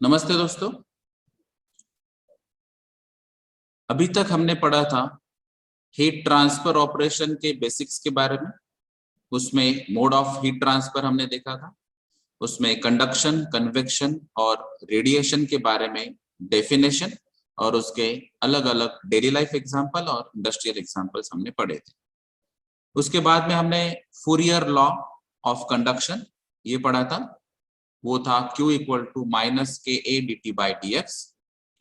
नमस्ते दोस्तों। अभी तक हमने पढ़ा था हीट ट्रांसफर ऑपरेशन के बेसिक्स के बारे में। उसमें मोड ऑफ हीट ट्रांसफर हमने देखा था, उसमें कंडक्शन, कन्वेक्शन और रेडिएशन के बारे में डेफिनेशन और उसके अलग अलग डेली लाइफ एग्जांपल और इंडस्ट्रियल एग्जांपल्स हमने पढ़े थे। उसके बाद में हमने फूरियर लॉ ऑफ कंडक्शन ये पढ़ा था। वो था Q equal to minus K A d T by d x,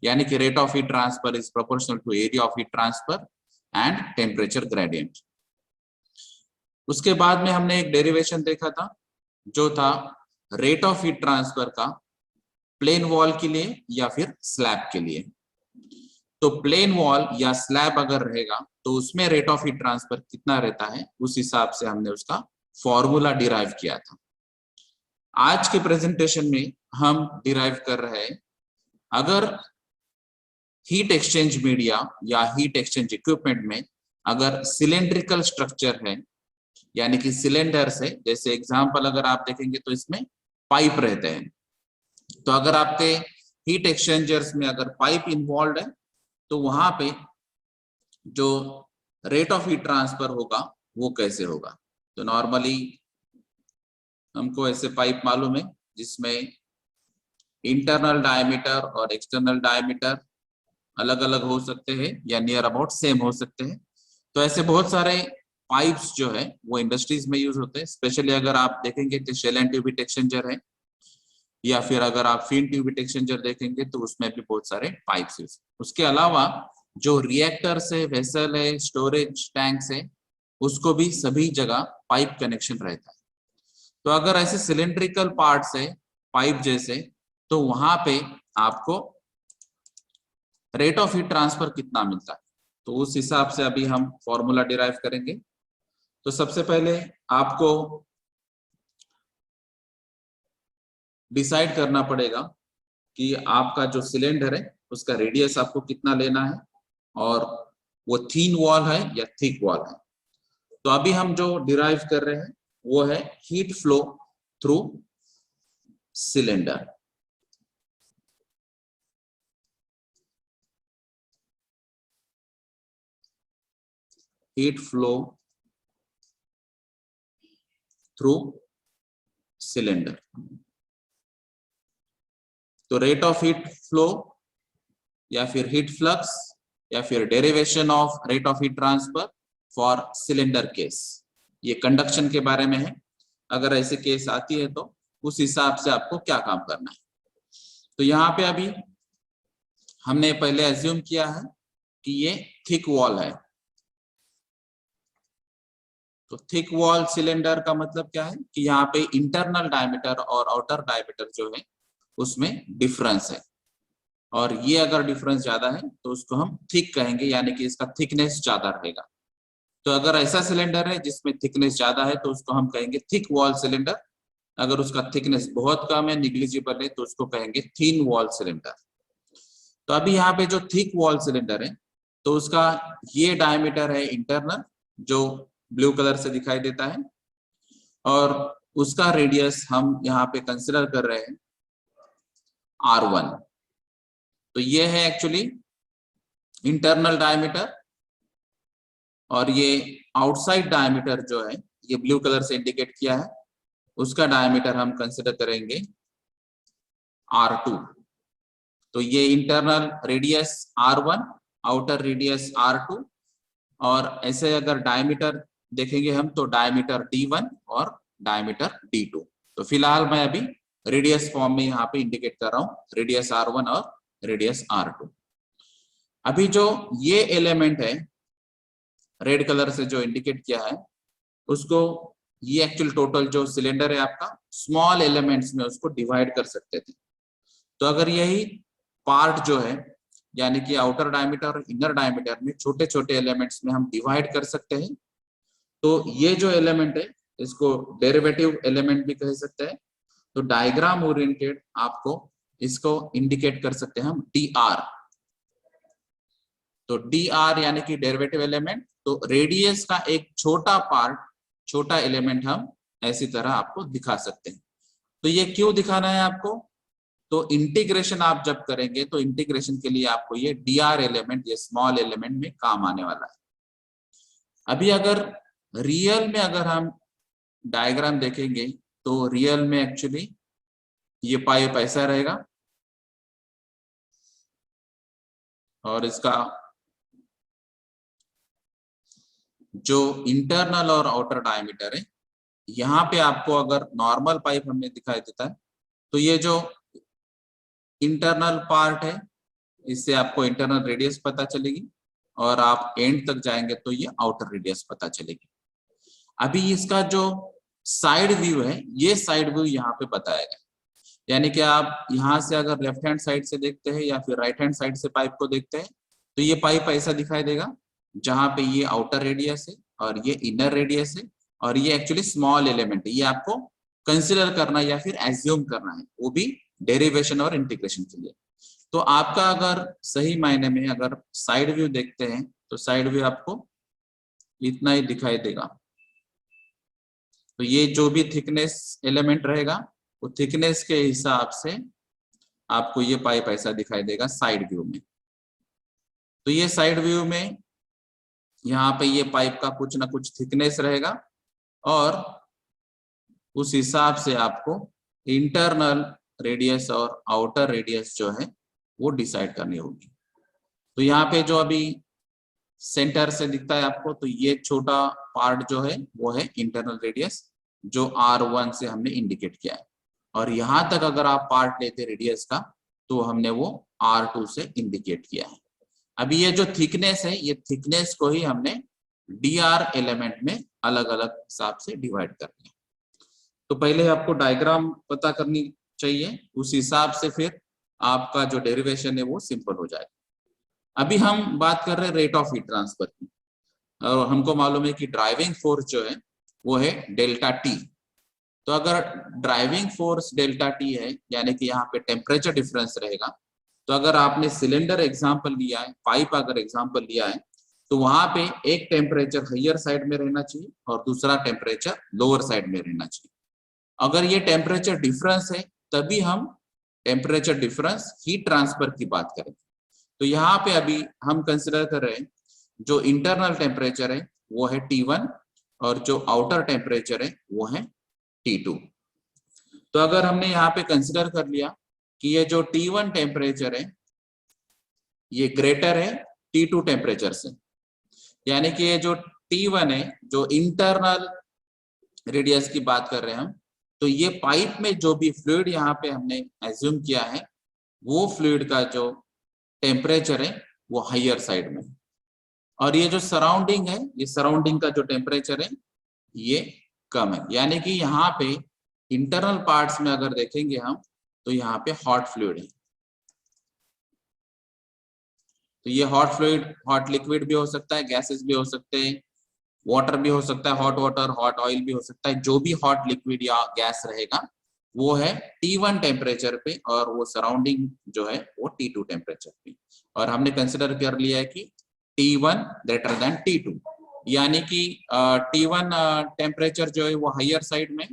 यानी कि rate of heat transfer is proportional to area of heat transfer and temperature gradient. उसके बाद में हमने एक डेरिवेशन देखा था जो था रेट ऑफ हीट ट्रांसफर का प्लेन वॉल के लिए या फिर स्लैब के लिए। तो प्लेन वॉल या स्लैब अगर रहेगा तो उसमें रेट ऑफ हीट ट्रांसफर कितना रहता है, उस हिसाब से हमने उसका फॉर्मूला डिराइव किया था। आज के प्रेजेंटेशन में हम डिराइव कर रहे हैं, अगर हीट एक्सचेंज मीडिया या हीट एक्सचेंज इक्विपमेंट में अगर सिलेंड्रिकल स्ट्रक्चर है, यानी कि सिलेंडर से, जैसे एग्जांपल अगर आप देखेंगे तो इसमें पाइप रहते हैं। तो अगर आपके हीट एक्सचेंजर्स में अगर पाइप इन्वॉल्व है तो वहां पे जो रेट ऑफ हीट ट्रांसफर होगा वो कैसे होगा। तो नॉर्मली हमको ऐसे पाइप मालूम है जिसमें इंटरनल डायमीटर और एक्सटर्नल डायमीटर अलग अलग हो सकते हैं या नियर अबाउट सेम हो सकते हैं। तो ऐसे बहुत सारे पाइप्स जो है वो इंडस्ट्रीज में यूज होते हैं। स्पेशली अगर आप देखेंगे तो shell and tube heat exchanger है, या फिर अगर आप फिन ट्यूब हीट एक्सचेंजर देखेंगे तो उसमें भी बहुत सारे पाइप्स यूज। उसके अलावा जो रिएक्टर्स है, वेसल है, स्टोरेज टैंक्स है, उसको भी सभी जगह पाइप कनेक्शन रहता है। तो अगर ऐसे सिलेंड्रिकल पार्ट्स है पाइप जैसे, तो वहां पे आपको रेट ऑफ हीट ट्रांसफर कितना मिलता है, तो उस हिसाब से अभी हम फॉर्मूला डिराइव करेंगे। तो सबसे पहले आपको डिसाइड करना पड़ेगा कि आपका जो सिलेंडर है उसका रेडियस आपको कितना लेना है, और वो थिन वॉल है या थिक वॉल है। तो अभी हम जो डिराइव कर रहे हैं वो है heat flow through cylinder. Heat flow through cylinder. तो रेट ऑफ हीट फ्लो या फिर हीट फ्लक्स या फिर derivation of rate of heat transfer for cylinder case, ये कंडक्शन के बारे में है। अगर ऐसे केस आती है तो उस हिसाब से आपको क्या काम करना है। तो यहाँ पे अभी हमने पहले एज्यूम किया है कि ये थिक वॉल है। तो थिक वॉल सिलेंडर का मतलब क्या है कि यहाँ पे इंटरनल डायमीटर और आउटर डायमीटर जो है उसमें डिफरेंस है, और ये अगर डिफरेंस ज्यादा है तो उसको हम थिक कहेंगे, यानी कि इसका थिकनेस ज्यादा रहेगा। तो अगर ऐसा सिलेंडर है जिसमें थिकनेस ज्यादा है तो उसको हम कहेंगे थिक वॉल सिलेंडर। अगर उसका थिकनेस बहुत कम है, निग्लिजिबल है, तो उसको कहेंगे थिन वॉल सिलेंडर। तो अभी यहाँ पे जो थिक वॉल सिलेंडर है तो उसका ये डायमीटर है इंटरनल, जो ब्लू कलर से दिखाई देता है, और उसका रेडियस हम यहाँ पे कंसिडर कर रहे हैं R1। तो ये है एक्चुअली इंटरनल डायमीटर, और ये आउटसाइड डायमीटर जो है ये ब्लू कलर से इंडिकेट किया है, उसका डायमीटर हम कंसिडर करेंगे R2। तो ये internal radius R1, outer radius R2, और ऐसे अगर डायमीटर देखेंगे हम तो डायमीटर D1 और डायमीटर D2। तो फिलहाल मैं अभी रेडियस फॉर्म में यहाँ पे इंडिकेट कर रहा हूँ, रेडियस R1 और रेडियस R2। अभी जो ये एलिमेंट है रेड कलर से जो इंडिकेट किया है उसको, ये एक्चुअल टोटल जो सिलेंडर है आपका स्मॉल एलिमेंट्स में उसको डिवाइड कर सकते थे। तो अगर यही पार्ट जो है यानी कि आउटर डायमीटर और इनर डायमीटर में छोटे छोटे एलिमेंट्स में हम डिवाइड कर सकते हैं, तो ये जो एलिमेंट है इसको डेरिवेटिव एलिमेंट भी कह सकते हैं। तो डायग्राम ओरिएंटेड आपको इसको इंडिकेट कर सकते हैं हम DR। तो DR यानी कि डेरिवेटिव एलिमेंट। तो रेडियस का एक छोटा पार्ट, छोटा एलिमेंट हम ऐसी तरह आपको दिखा सकते हैं। तो ये क्यों दिखाना है आपको, तो इंटीग्रेशन आप जब करेंगे तो इंटीग्रेशन के लिए आपको ये dr एलिमेंट, ये स्मॉल एलिमेंट में काम आने वाला है। अभी अगर रियल में अगर हम डायग्राम देखेंगे तो रियल में एक्चुअली ये पाइप ऐसा रहेगा और इसका जो इंटरनल और आउटर डायमीटर है, यहाँ पे आपको अगर नॉर्मल पाइप हमें दिखाई देता है तो ये जो इंटरनल पार्ट है इससे आपको इंटरनल रेडियस पता चलेगी और आप एंड तक जाएंगे तो ये आउटर रेडियस पता चलेगी। अभी इसका जो साइड व्यू है, ये साइड व्यू यहाँ पे बताया गया, यानी कि आप यहाँ से अगर लेफ्ट हैंड साइड से देखते हैं या फिर राइट हैंड साइड से पाइप को देखते हैं तो ये पाइप ऐसा दिखाई देगा जहां पे ये आउटर रेडियस है और ये इनर रेडियस है और ये एक्चुअली स्मॉल एलिमेंट है। ये आपको कंसिडर करना या फिर एज्यूम करना है, वो भी डेरिवेशन और इंटीग्रेशन के लिए। तो आपका अगर सही मायने में अगर साइड व्यू देखते हैं तो साइड व्यू आपको इतना ही दिखाई देगा। तो ये जो भी थिकनेस एलिमेंट रहेगा वो थिकनेस के हिसाब से आपको ये पाइप ऐसा दिखाई देगा साइड व्यू में। तो ये साइड व्यू में यहाँ पे ये पाइप का कुछ ना कुछ थिकनेस रहेगा और उस हिसाब से आपको इंटरनल रेडियस और आउटर रेडियस जो है वो डिसाइड करनी होगी। तो यहाँ पे जो अभी सेंटर से दिखता है आपको, तो ये छोटा पार्ट जो है वो है इंटरनल रेडियस जो R1 से हमने इंडिकेट किया है, और यहाँ तक अगर आप पार्ट लेते रेडियस का तो हमने वो R2 से इंडिकेट किया है। अभी ये जो थिकनेस है, ये थिकनेस को ही हमने dr एलिमेंट में अलग अलग हिसाब से डिवाइड कर दिया। तो पहले आपको डायग्राम पता करनी चाहिए, उस हिसाब से फिर आपका जो डेरिवेशन है वो सिंपल हो जाएगा। अभी हम बात कर रहे हैं रेट ऑफ हीट ट्रांसफर की, और हमको मालूम है कि ड्राइविंग फोर्स जो है वो है डेल्टा टी। तो अगर ड्राइविंग फोर्स डेल्टा टी है, यानी कि यहाँ पे टेम्परेचर डिफरेंस रहेगा, तो अगर आपने सिलेंडर एग्जांपल लिया है, पाइप अगर एग्जांपल लिया है, तो वहां पे एक टेम्परेचर हायर साइड में रहना चाहिए और दूसरा टेम्परेचर लोअर साइड में रहना चाहिए। अगर ये टेम्परेचर डिफरेंस है तभी हम टेम्परेचर डिफरेंस हीट ट्रांसफर की बात करेंगे। तो यहाँ पे अभी हम कंसिडर कर रहे हैं जो इंटरनल टेम्परेचर है वो है T1 और जो आउटर टेम्परेचर है वो है T2। तो अगर हमने यहाँ पे कंसिडर कर लिया कि ये जो T1 टेम्परेचर है ये ग्रेटर है T2 टेम्परेचर से, यानी कि ये जो T1 है, जो इंटरनल रेडियस की बात कर रहे हैं हम, तो ये पाइप में जो भी फ्लूइड यहाँ पे हमने एज्यूम किया है वो फ्लूइड का जो टेम्परेचर है वो हायर साइड में, और ये जो सराउंडिंग है, ये सराउंडिंग का जो टेम्परेचर है ये कम है। यानी कि यहाँ पे इंटरनल पार्ट्स में अगर देखेंगे हम तो यहाँ पे हॉट फ्लूइड है। तो ये हॉट फ्लूइड, हॉट लिक्विड भी हो सकता है, गैसेस भी हो सकते हैं, वाटर भी हो सकता है, हॉट वाटर, हॉट ऑयल भी हो सकता है। जो भी हॉट लिक्विड या गैस रहेगा वो है T1 टेम्परेचर पे और वो सराउंडिंग जो है वो T2 टेम्परेचर पे। और हमने कंसिडर कर लिया है कि T1 ग्रेटर देन T2, यानी कि T1 टेम्परेचर जो है वो हायर साइड में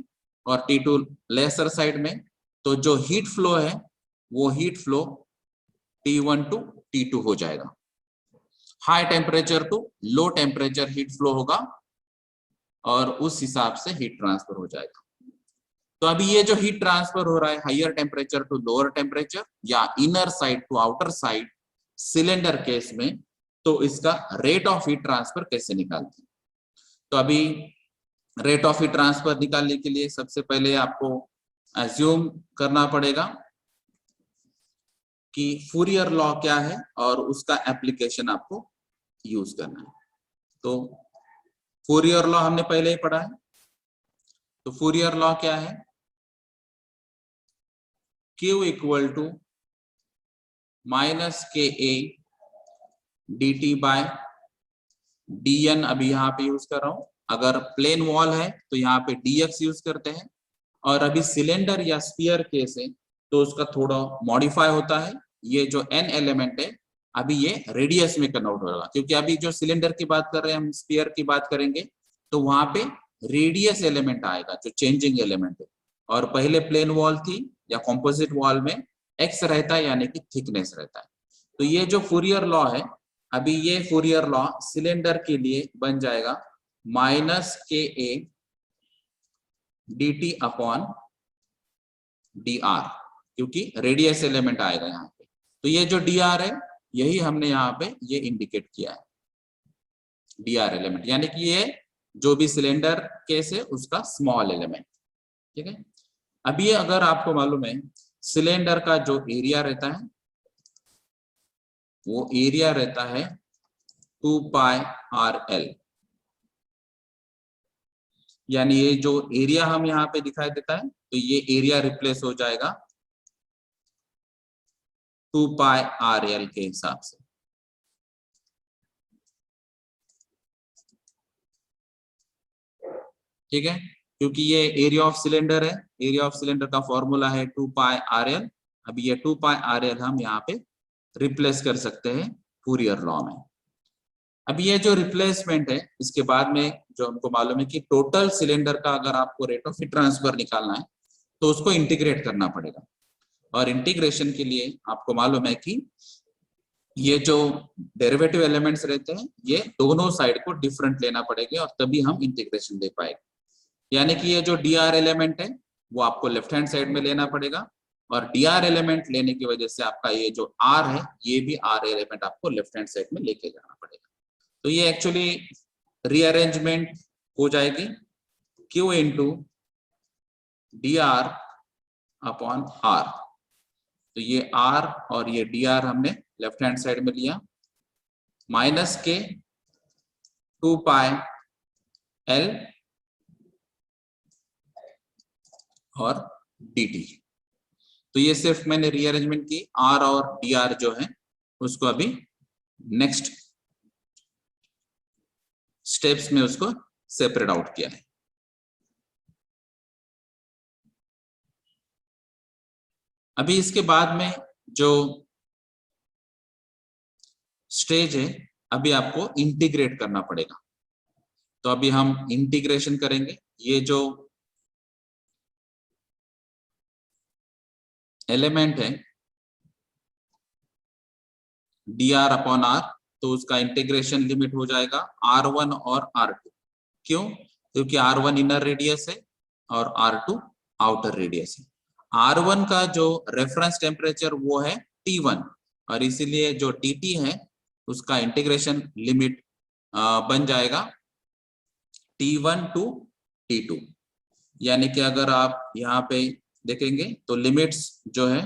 और T2 लेसर साइड में। तो जो हीट फ्लो है वो heat flow T1 to T2 हो जाएगा। High temperature to low temperature heat flow होगा और उस हिसाब से हीट ट्रांसफर हो जाएगा। तो अभी ये जो हीट ट्रांसफर हो रहा है higher temperature to lower temperature या inner side to outer side cylinder case में, तो इसका रेट ऑफ हीट ट्रांसफर कैसे निकालते हैं? तो अभी रेट ऑफ हीट ट्रांसफर निकालने के लिए सबसे पहले आपको एज्यूम करना पड़ेगा कि फूरियर लॉ क्या है और उसका एप्लीकेशन आपको यूज करना है। तो फूरियर लॉ हमने पहले ही पढ़ा है। तो फूरियर लॉ क्या है? Q equal to minus KA dt by dn। अभी यहाँ पे यूज कर रहा हूं। अगर प्लेन वॉल है तो यहाँ पे dx यूज करते हैं, और अभी सिलेंडर या स्फीयर केस है तो उसका थोड़ा मॉडिफाई होता है। ये जो n एलिमेंट है अभी ये रेडियस में कन्वर्ट होगा, क्योंकि अभी जो सिलेंडर की बात कर रहे हैं हम, स्फीयर की बात करेंगे तो वहां पे रेडियस एलिमेंट आएगा जो चेंजिंग एलिमेंट है। और पहले प्लेन वॉल थी या कॉम्पोजिट वॉल में x रहता है यानी कि थिकनेस रहता है। तो ये जो फूरियर लॉ है, अभी ये फूरियर लॉ सिलेंडर के लिए बन जाएगा -KA dt अपॉन dr, क्योंकि रेडियस एलिमेंट आएगा यहाँ पे। तो ये जो dr है यही हमने यहाँ पे ये इंडिकेट किया है, dr एलिमेंट, यानी कि ये जो भी सिलेंडर केस है उसका स्मॉल एलिमेंट। ठीक है, अब ये अगर आपको मालूम है सिलेंडर का जो एरिया रहता है वो एरिया रहता है 2πRL, यानी ये जो एरिया हम यहाँ पे दिखाई देता है तो ये एरिया रिप्लेस हो जाएगा 2πRL के हिसाब से। ठीक है, क्योंकि ये एरिया ऑफ सिलेंडर है, एरिया ऑफ सिलेंडर का फॉर्मूला है 2πRL। अब ये 2πRL हम यहाँ पे रिप्लेस कर सकते हैं फूरियर लॉ में। अब ये जो रिप्लेसमेंट है इसके बाद में जो हमको मालूम है कि टोटल सिलेंडर का अगर आपको रेट ऑफ हीट ट्रांसफर निकालना है तो उसको इंटीग्रेट करना पड़ेगा, और इंटीग्रेशन के लिए आपको मालूम है कि ये जो डेरिवेटिव एलिमेंट्स रहते हैं ये दोनों साइड को डिफरेंट लेना पड़ेगा और तभी हम इंटीग्रेशन दे पाएंगे। यानी कि ये जो dr एलिमेंट है वो आपको लेफ्ट हैंड साइड में लेना पड़ेगा, और dr एलिमेंट लेने की वजह से आपका ये जो r है ये भी r एलिमेंट आपको लेफ्ट हैंड साइड में लेके जाना पड़ेगा। तो ये एक्चुअली रीअरेंजमेंट हो जाएगी q into dr upon r। तो ये r और ये dr हमने लेफ्ट हैंड साइड में लिया, -K 2πL और dt। तो ये सिर्फ मैंने रीअरेंजमेंट की, r और dr जो है उसको अभी नेक्स्ट स्टेप्स में उसको सेपरेट आउट किया है। अभी इसके बाद में जो स्टेज है अभी आपको इंटीग्रेट करना पड़ेगा, तो अभी हम इंटीग्रेशन करेंगे। ये जो एलिमेंट है dr अपॉन r, तो उसका इंटीग्रेशन लिमिट हो जाएगा r1 और r2। क्यों? क्योंकि r1 इनर रेडियस है और r2 आउटर रेडियस है। r1 का जो रेफरेंस टेम्परेचर वो है T1, और इसीलिए जो dt है उसका इंटीग्रेशन लिमिट बन जाएगा T1 टू T2। यानी कि अगर आप यहाँ पे देखेंगे तो लिमिट्स जो है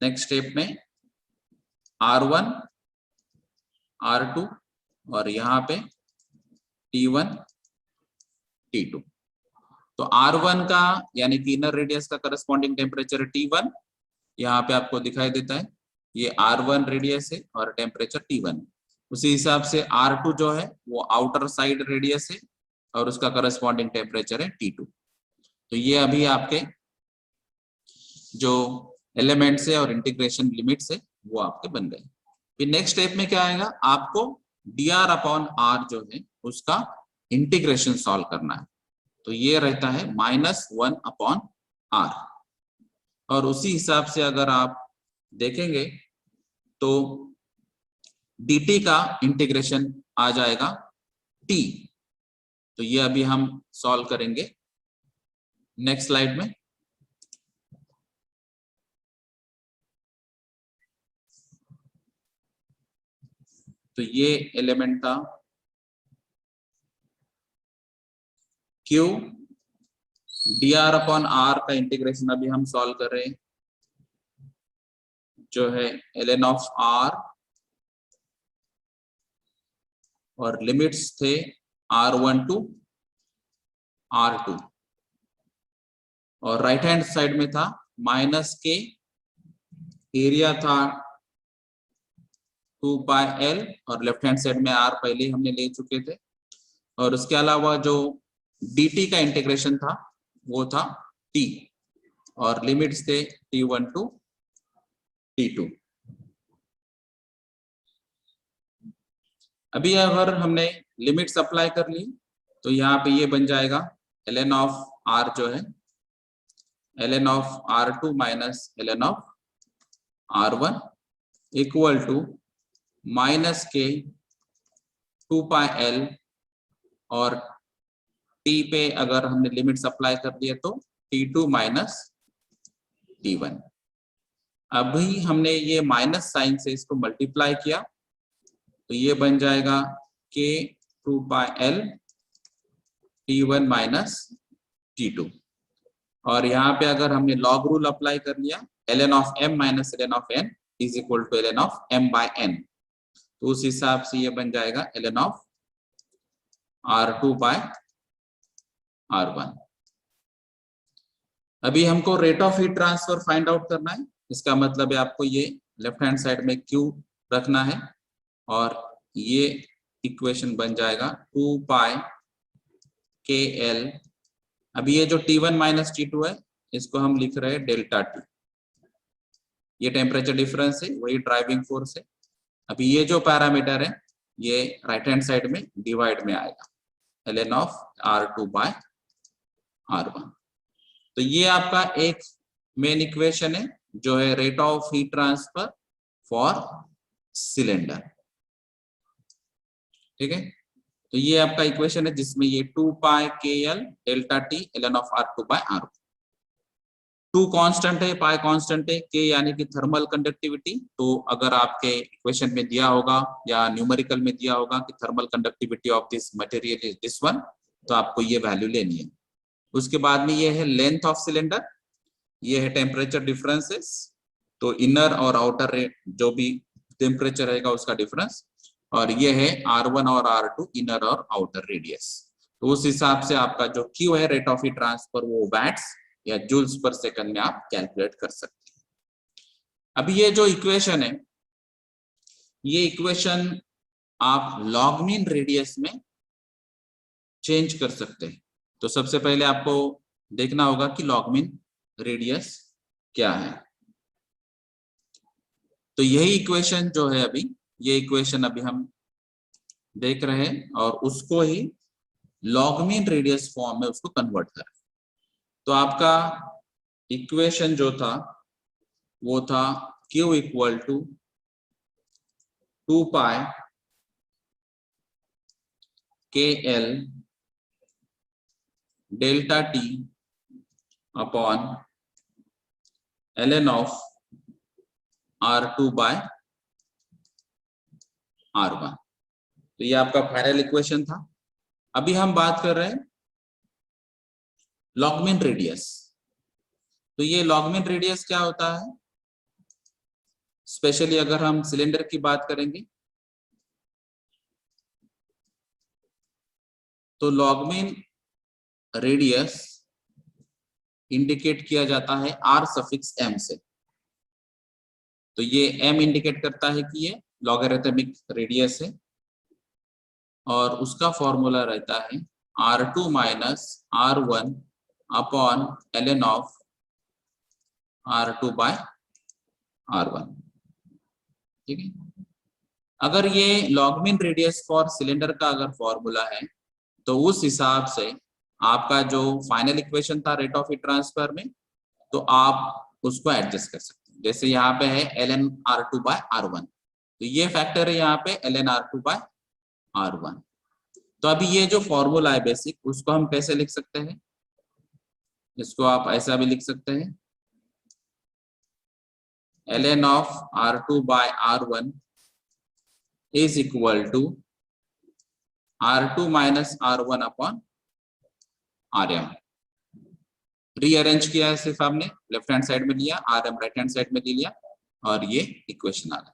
नेक्स्ट स्टेप में R1 R2 और यहाँ पे T1 T2। तो R1 का यानी कि इनर रेडियस का करस्पॉन्डिंग टेम्परेचर T1 यहाँ पे आपको दिखाई देता है, ये R1 रेडियस है और टेम्परेचर T1। उसी हिसाब से R2 जो है वो आउटर साइड रेडियस है और उसका करस्पॉन्डिंग टेम्परेचर है T2। तो ये अभी आपके जो एलिमेंट्स है और इंटीग्रेशन लिमिट्स है वो आपके बन गए। फिर नेक्स्ट स्टेप में क्या आएगा, आपको dr अपॉन r जो है उसका इंटीग्रेशन सॉल्व करना है। तो ये रहता है -1 अपॉन r, और उसी हिसाब से अगर आप देखेंगे तो dt का इंटीग्रेशन आ जाएगा t। तो ये अभी हम सॉल्व करेंगे नेक्स्ट स्लाइड में। तो ये एलिमेंट था Q, dr अपॉन r का इंटीग्रेशन अभी हम सॉल्व कर रहे हैं, जो है ln ऑफ r, और लिमिट्स थे R1 टू R2, और राइट हैंड साइड में था -K, एरिया था 2πL, और लेफ्ट हैंड साइड में r पहले हमने ले चुके थे, और उसके अलावा जो dt का इंटीग्रेशन था वो था t, और लिमिट्स थे T1 टू T2। अभी अगर हमने लिमिट्स अप्लाई कर ली तो यहाँ पे ये बन जाएगा ln ऑफ r जो है ln of R2 minus ln of R1 equal to minus K 2 pi L, और t पे अगर हमने लिमिट्स अप्लाई कर दिए तो T2 माइनस T1। अभी हमने ये माइनस साइन से इसको मल्टीप्लाई किया तो ये बन जाएगा के 2 पाई L T1 माइनस T2, और यहाँ पे अगर हमने लॉग रूल अप्लाई कर लिया ln of m minus ln of n is equal to ln of m by n, तो उस हिसाब से ये बन जाएगा ln of R2 by R1। अभी हमको rate of heat transfer find out करना है, इसका मतलब है आपको ये लेफ्ट हैंड साइड में Q रखना है, और ये इक्वेशन बन जाएगा 2 पाई KL। अभी ये जो T1 माइनस T2 है इसको हम लिख रहे हैं डेल्टा T, ये टेम्परेचर डिफरेंस है, वही ड्राइविंग फोर्स है। अभी ये जो पैरामीटर है ये राइट हैंड साइड में डिवाइड में आएगा ln of R2 by R1। तो ये आपका एक मेन इक्वेशन है जो है rate of heat transfer for cylinder, ठीक है। तो ये आपका इक्वेशन है जिसमें ये 2 pi KL delta T ln of R2 by R1। 2 constant है, पाई कांस्टेंट है, K यानी कि थर्मल कंडक्टिविटी। तो अगर आपके इक्वेशन में दिया होगा या न्यूमेरिकल में दिया होगा कि thermal conductivity of this material is this one, तो आपको ये वैल्यू लेनी है। उसके बाद में ये है लेंथ ऑफ सिलेंडर, ये है टेम्परेचर डिफरेंसेस, तो इनर और आउटर जो भी टेम्परेचर रहेगा उसका डिफरेंस, और ये है R1 और R2 इनर और आउटर रेडियस। तो उस हिसाब से आपका जो Q है रेट ऑफ हीट ट्रांसफर वो वैट्स या जूल्स पर सेकंड में आप कैलकुलेट कर सकते हैं। अभी ये जो इक्वेशन है ये इक्वेशन आप लॉग मीन रेडियस में चेंज कर सकते हैं। तो सबसे पहले आपको देखना होगा कि लॉग मीन रेडियस क्या है। तो यही इक्वेशन जो है अभी, ये इक्वेशन अभी हम देख रहे हैं और उसको ही लॉग मीन रेडियस फॉर्म में उसको कन्वर्ट करें। तो आपका इक्वेशन जो था वो था Q equal to 2 pi KL delta T upon ln of R2 by R1। तो ये आपका फाइनल इक्वेशन था। अभी हम बात कर रहे हैं लॉग मीन रेडियस। तो ये लॉग मीन रेडियस क्या होता है, स्पेशली अगर हम सिलेंडर की बात करेंगे तो लॉग मीन रेडियस इंडिकेट किया जाता है R सफिक्स m से। तो ये m इंडिकेट करता है कि ये लॉगरिथमिक रेडियस है, और उसका फॉर्मूला रहता है R2 minus R1 upon ln of R2 by R1, ठीक है। अगर ये log mean radius for cylinder का अगर फॉर्मूला है तो उस हिसाब से आपका जो फाइनल इक्वेशन था रेट ऑफ हीट ट्रांसफर में, तो आप उसको एडजस्ट कर सकते हैं। जैसे यहाँ पे है ln R2 बाय R1, तो ये फैक्टर है यहाँ पे ln R2 बाय R1। तो अभी ये जो फॉर्मूला है बेसिक, उसको हम कैसे लिख सकते हैं, इसको आप ऐसा भी लिख सकते हैं ln of R2 by R1 is equal to R2 minus R1 upon Rm। Rearrange किया है, सिर्फ आपने लेफ्ट हैंड साइड में लिया, Rm राइट हैंड साइड में ले लिया, और ये इक्वेशन आ गया।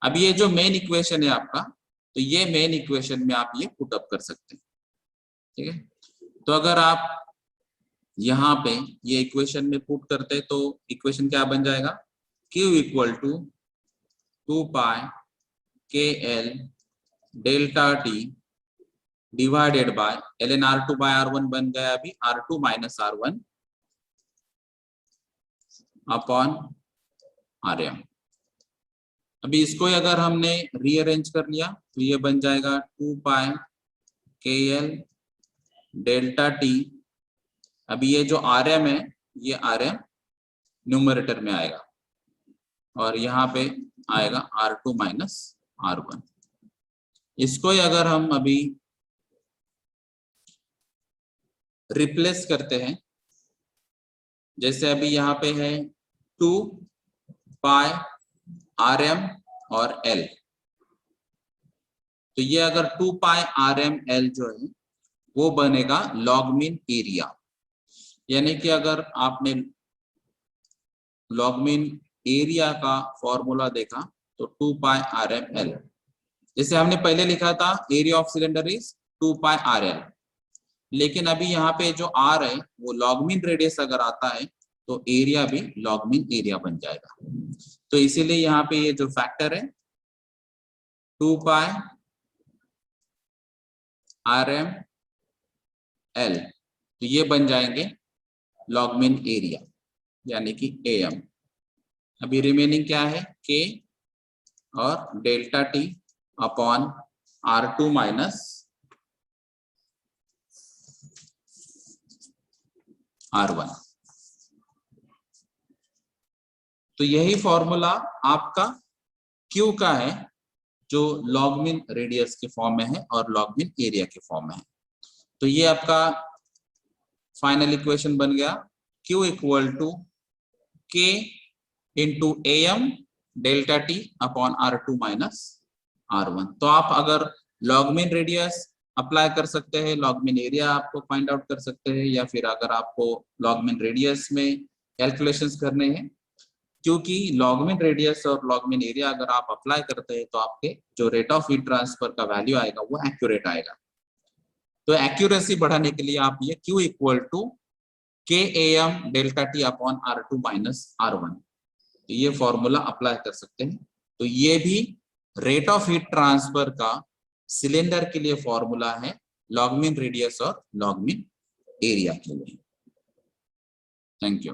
अब ये जो मेन इक्वेशन है आपका, तो ये मेन इक्वेशन में आप ये पुट अप कर सकते हैं, ठीक है। तो अगर आप यहाँ पे ये इक्वेशन में पुट करते हैं तो इक्वेशन क्या बन जाएगा, Q equal to 2 pi KL delta T divided by ln R2 by R1 बन गया अभी R2 minus R1 upon Rm। अभी इसको अगर हमने रीअरेंज कर लिया तो ये बन जाएगा 2 पाई KL डेल्टा T। अभी ये जो Rm है ये RM न्यूमरेटर में आएगा और यहाँ पे आएगा R2 माइनस R1। इसको ही अगर हम अभी रिप्लेस करते हैं, जैसे अभी यहाँ पे है 2 पाई RM और L, तो ये अगर 2 पाई RM L जो है वो बनेगा लॉग मीन एरिया। यानी कि अगर आपने लॉग मीन एरिया का फॉर्मूला देखा तो 2 पाई RM L, जैसे हमने पहले लिखा था area of cylinder is 2 pi RL, लेकिन अभी यहाँ पे जो R है वो लॉग मीन रेडियस अगर आता है तो एरिया भी लॉग मीन एरिया बन जाएगा। तो इसीलिए यहाँ पे ये जो फैक्टर है 2 पाई RM L, तो ये बन जाएंगे लॉग मीन एरिया यानी कि AM। अभी रिमेनिंग क्या है K और delta T upon R2 minus R1। तो यही फॉर्मूला आपका Q का है जो लॉग मीन रेडियस के फॉर्म में है और लॉग मीन एरिया के फॉर्म में है। तो ये आपका फाइनल इक्वेशन बन गया Q equal to K into AM delta T upon R2 minus R1। तो आप अगर लॉग मीन रेडियस अप्लाई कर सकते हैं, लॉग मीन एरिया आपको फाइंड आउट कर सकते हैं, या फिर अगर आपको लॉग मीन रेडियस में कैलकुलेशंस करने हैं, क्योंकि लॉग मीन रेडियस और लॉग मीन एरिया अगर आप अप्लाई करते हैं तो आपके जो रेट ऑफ हीट ट्रांसफर का वैल्यू आएगा वो एक्यूरेट आएगा। तो एक्यूरेसी बढ़ाने के लिए आप ये Q equal to KAM delta T upon R2 minus R1, तो ये फॉर्मूला अप्लाई कर सकते हैं। तो ये भी रेट ऑफ हीट ट्रांसफर का सिलेंडर के लिए फॉर्मूला है लॉग मीन रेडियस और लॉग मीन एरिया के लिए। Thank you.